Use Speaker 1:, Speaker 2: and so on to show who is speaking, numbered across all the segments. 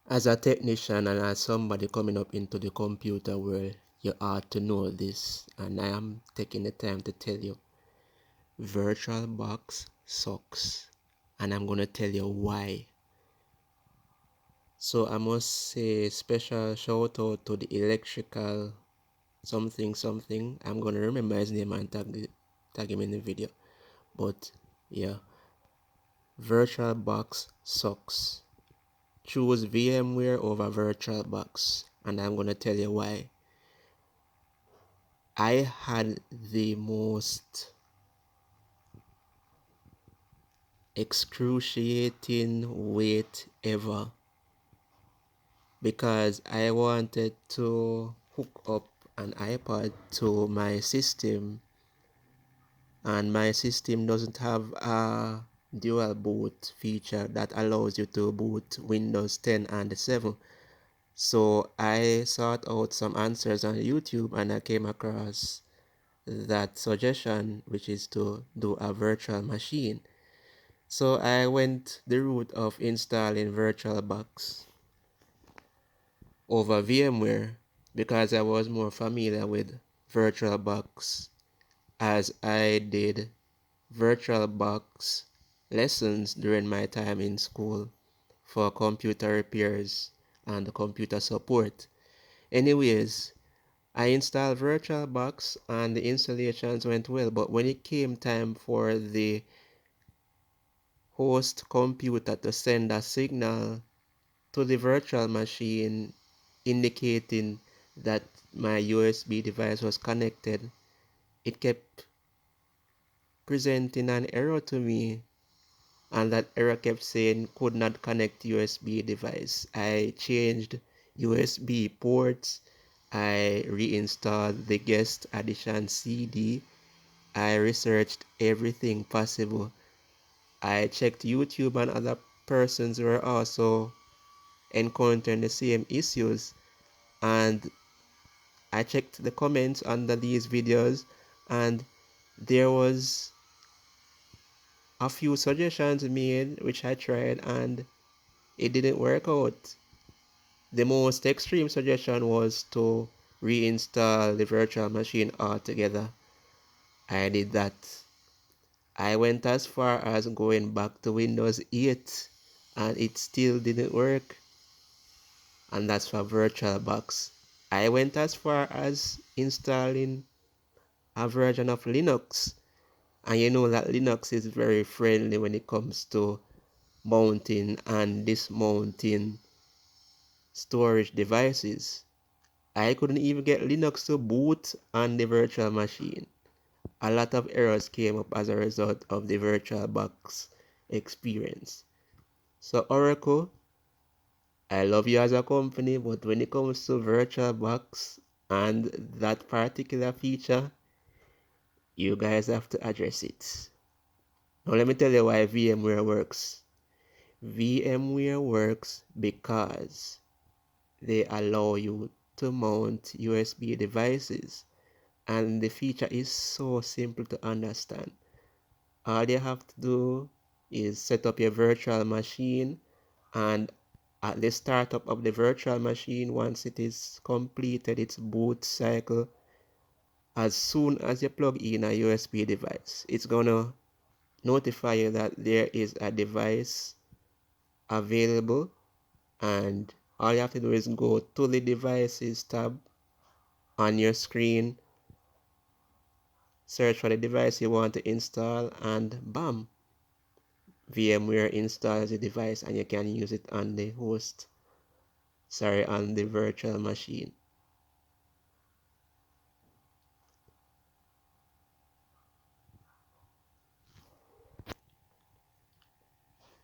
Speaker 1: As a technician and as somebody coming up into the computer world, you ought to know this, and I am taking the time to tell you, VirtualBox sucks, and I'm gonna tell you why. So I must say special shout out to the electrical something. I'm gonna remember his name and tag him in the video. But yeah, VirtualBox sucks. Choose VMware over VirtualBox, and I'm gonna tell you why. I had the most excruciating wait ever because I wanted to hook up an iPad to my system, and my system doesn't have a dual boot feature that allows you to boot Windows 10 and 7. So I sought out some answers on YouTube and I came across that suggestion, which is to do a virtual machine. So I went the route of installing VirtualBox over VMware because I was more familiar with VirtualBox, as I did VirtualBox lessons during my time in school for computer repairs and computer support. Anyways, I installed VirtualBox and the installations went well, but when it came time for the host computer to send a signal to the virtual machine indicating that my USB device was connected, it kept presenting an error to me, and that error kept saying could not connect USB device. I changed USB ports, I reinstalled the guest addition CD, I researched everything possible. I checked YouTube, and other persons were also encountering the same issues, and I checked the comments under these videos, and there was a few suggestions made which I tried and it didn't work out. The most extreme suggestion was to reinstall the virtual machine altogether. I did that. I went as far as going back to Windows 8 and it still didn't work, and that's for VirtualBox. I went as far as installing a version of Linux, and you know that Linux is very friendly when it comes to mounting and dismounting storage devices. I couldn't even get Linux to boot on the virtual machine. A lot of errors came up as a result of the VirtualBox experience. So Oracle, I love you as a company, but when it comes to VirtualBox and that particular feature, you guys have to address it. Now let me tell you why VMware works. VMware works because they allow you to mount USB devices, and the feature is so simple to understand. All you have to do is set up your virtual machine, and at the startup of the virtual machine, once it is completed its boot cycle, as soon as you plug in a USB device, it's gonna notify you that there is a device available, and all you have to do is go to the devices tab on your screen, search for the device you want to install, and bam, VMware installs the device and you can use it on the on the virtual machine.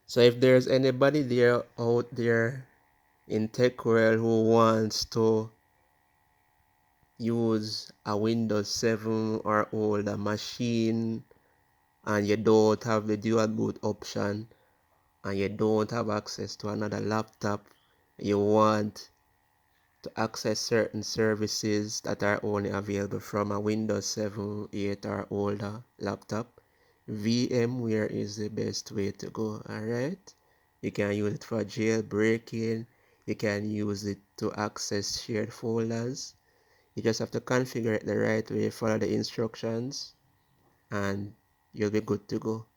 Speaker 1: So if there's anybody there out there in tech world who wants to use a Windows 7 or older machine, and you don't have the dual boot option, and you don't have access to another laptop, you want to access certain services that are only available from a Windows 7, 8 or older laptop, VMware is the best way to go, alright? You can use it for jailbreaking, You can use it to access shared folders. You just have to configure it the right way, follow the instructions, and you'll be good to go.